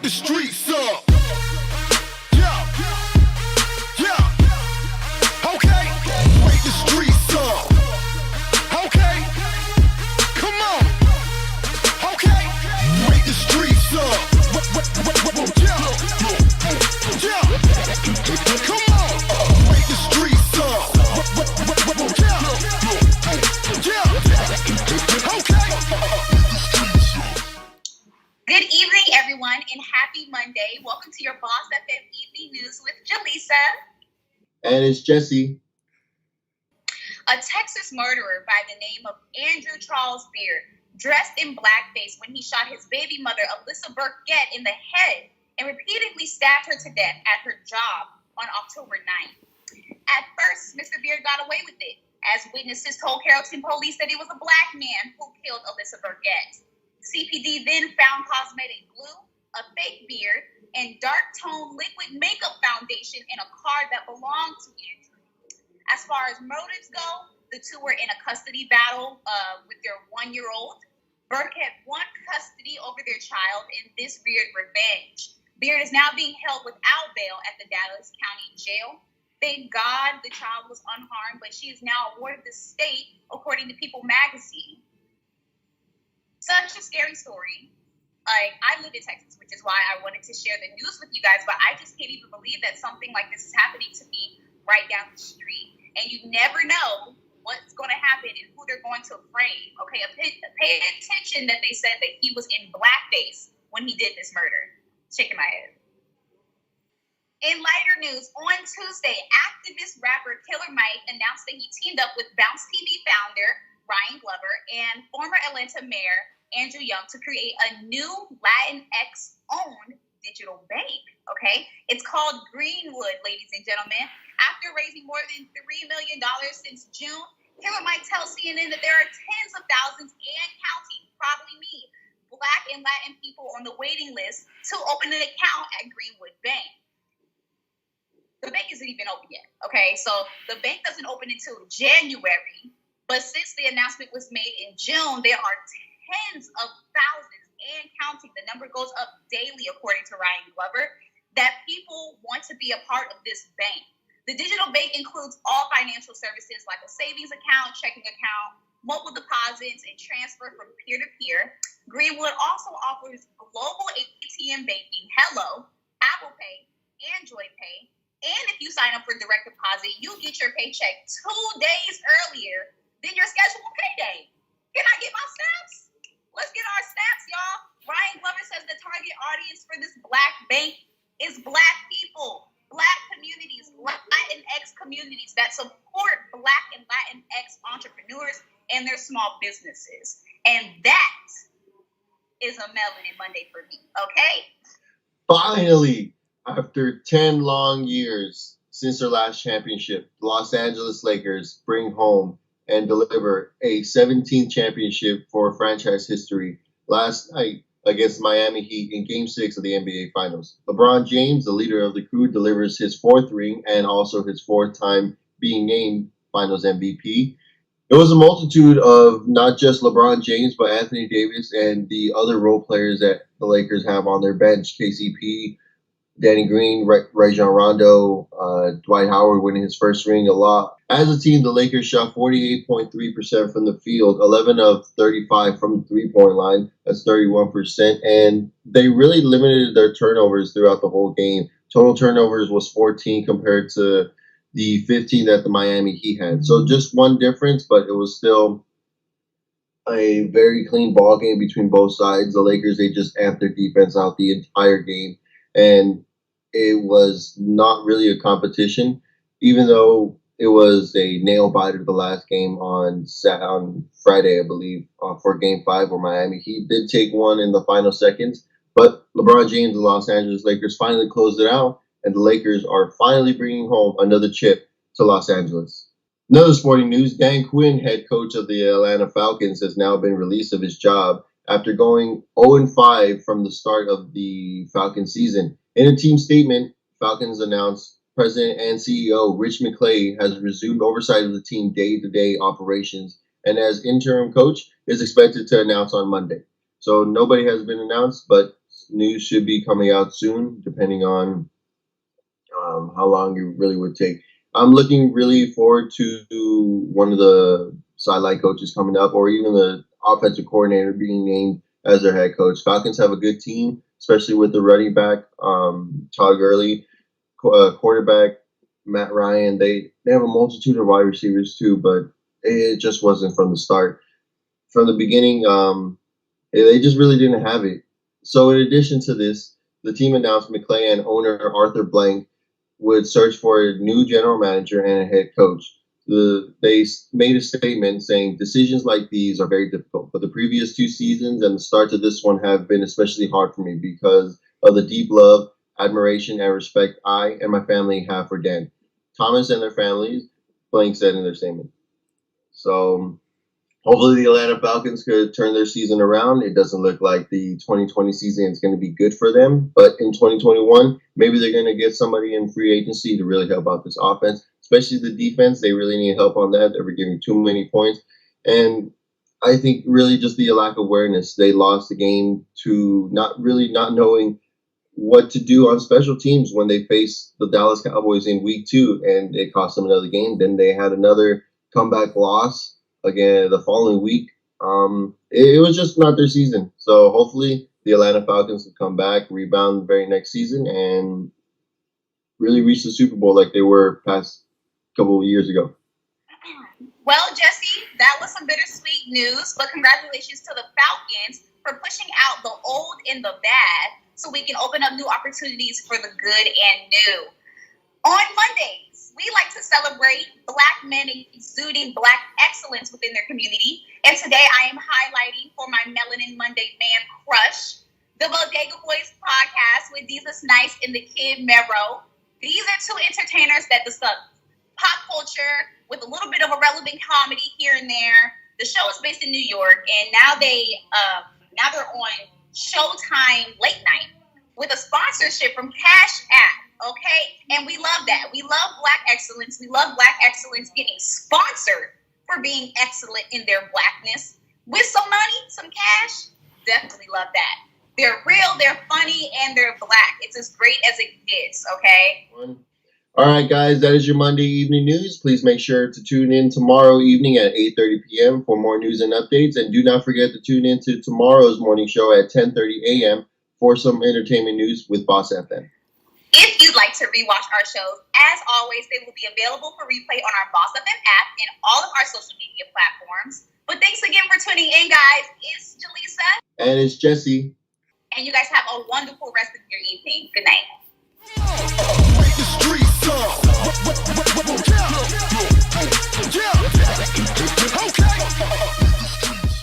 the streets up. Yeah, yeah. Okay, wake the streets up. Okay, come on. Okay, wake the streets up. Yeah, yeah. Come on, wake the streets up. Yeah, yeah. Okay. Good evening, everyone, and happy Monday. Welcome to your BossFM Evening News with Jalisa. And it's Jessie. A Texas murderer by the name of Andrew Charles Beard dressed in blackface when he shot his baby mother, Alyssa Burkett, in the head and repeatedly stabbed her to death at her job on October 9th. At first, Mr. Beard got away with it, as witnesses told Carrollton police that it was a black man who killed Alyssa Burkett. CPD then found cosmetic glue, a fake beard, and dark-toned liquid makeup foundation in a car that belonged to Andrew. As far as motives go, the two were in a custody battle with their one-year-old. Burkett won custody over their child in this Beard revenge. Beard is now being held without bail at the Dallas County Jail. Thank God the child was unharmed, but she is now awarded the state, according to People magazine. Such a scary story. I live in Texas, which is why I wanted to share the news with you guys, but I just can't even believe that something like this is happening to me right down the street. And you never know what's going to happen and who they're going to frame. Okay, pay attention that they said that he was in blackface when he did this murder. Shaking my head. In lighter news, on Tuesday, activist rapper Killer Mike announced that he teamed up with Bounce TV founder Ryan Glover and former Atlanta Mayor Andrew Young to create a new Latinx-owned digital bank, okay? It's called Greenwood, ladies and gentlemen. After raising more than $3 million since June, Killer Mike tells CNN that there are tens of thousands and counting, probably me, Black and Latin people on the waiting list to open an account at Greenwood Bank. The bank isn't even open yet, okay? So the bank doesn't open until January, but since the announcement was made in June, there are tens of thousands and counting. The number goes up daily, according to Ryan Glover, that people want to be a part of this bank. The digital bank includes all financial services like a savings account, checking account, mobile deposits, and transfer from peer-to-peer. Greenwood also offers global ATM banking, Hello, Apple Pay, Android Pay, and if you sign up for direct deposit, you get your paycheck 2 days earlier than your scheduled payday. Can I get my stamps? Let's get our stamps, y'all. Ryan Glover says the target audience for this black bank is black people, black communities, Latinx communities that support Black and Latinx entrepreneurs and their small businesses. And that is a Melanin Monday for me, okay? Finally, after 10 long years since their last championship, the Los Angeles Lakers bring home and deliver a 17th championship for franchise history last night against Miami Heat in Game 6 of the NBA Finals. LeBron James, the leader of the crew, delivers his fourth ring and also his fourth time being named Finals MVP. It was a multitude of not just LeBron James, but Anthony Davis and the other role players that the Lakers have on their bench, KCP, Danny Green, Rajon Rondo, Dwight Howard winning his first ring a lot. As a team, the Lakers shot 48.3% from the field, 11 of 35 from the three-point line. That's 31%. And they really limited their turnovers throughout the whole game. Total turnovers was 14 compared to the 15 that the Miami Heat had. So just one difference, but it was still a very clean ball game between both sides. The Lakers, they just amped their defense out the entire game. And it was not really a competition, even though it was a nail-biter the last game on Friday, I believe, for Game 5 where Miami Heat did take one in the final seconds. But LeBron James and the Los Angeles Lakers finally closed it out, and the Lakers are finally bringing home another chip to Los Angeles. Another sporting news, Dan Quinn, head coach of the Atlanta Falcons, has now been released of his job after going 0-5 from the start of the Falcons season. In a team statement, Falcons announced President and CEO Rich McClay has resumed oversight of the team day-to-day operations, and as interim coach is expected to announce on Monday. So nobody has been announced, but news should be coming out soon, depending on how long it really would take. I'm looking really forward to one of the sideline coaches coming up, or even the offensive coordinator being named as their head coach. Falcons have a good team, especially with the running back, Todd Gurley, quarterback, Matt Ryan. They have a multitude of wide receivers too, but it just wasn't from the start. From the beginning, they just really didn't have it. So in addition to this, the team announced McClay and owner Arthur Blank would search for a new general manager and a head coach. They made a statement saying decisions like these are very difficult, but the previous two seasons and the start to this one have been especially hard for me because of the deep love, admiration, and respect I and my family have for Dan, Thomas, and their families, Blank said in their statement. So hopefully the Atlanta Falcons could turn their season around. It doesn't look like the 2020 season is going to be good for them, but in 2021, maybe they're going to get somebody in free agency to really help out this offense, especially the defense. They really need help on that. They were giving too many points. And I think really just the lack of awareness. They lost the game to not knowing what to do on special teams when they faced the Dallas Cowboys in week 2, and it cost them another game. Then they had another comeback loss again the following week. It was just not their season. So hopefully the Atlanta Falcons will come back, rebound the very next season, and really reach the Super Bowl like they were past couple of years ago. Well, Jesse, that was some bittersweet news, but congratulations to the Falcons for pushing out the old and the bad so we can open up new opportunities for the good and new. On Mondays, we like to celebrate Black men exuding Black excellence within their community. And today I am highlighting for my Melanin Monday man crush, the Bodega Boys podcast with Jesus Nice and the Kid Mero. These are two entertainers that discuss pop culture with a little bit of a relevant comedy here and there. The show is based in New York, and now they're on Showtime late night with a sponsorship from Cash App. Okay, and we love that. We love Black excellence. We love Black excellence getting sponsored for being excellent in their Blackness with some money, some cash. Definitely love that. They're real, they're funny, and they're Black. It's as great as it gets. Okay. All right, guys, that is your Monday evening news. Please make sure to tune in tomorrow evening at 8:30 p.m. for more news and updates. And do not forget to tune in to tomorrow's morning show at 10:30 a.m. for some entertainment news with BossFM. If you'd like to rewatch our shows, as always, they will be available for replay on our BossFM app and all of our social media platforms. But thanks again for tuning in, guys. It's Jalisa. And it's Jessie. And you guys have a wonderful rest of your evening. Good night.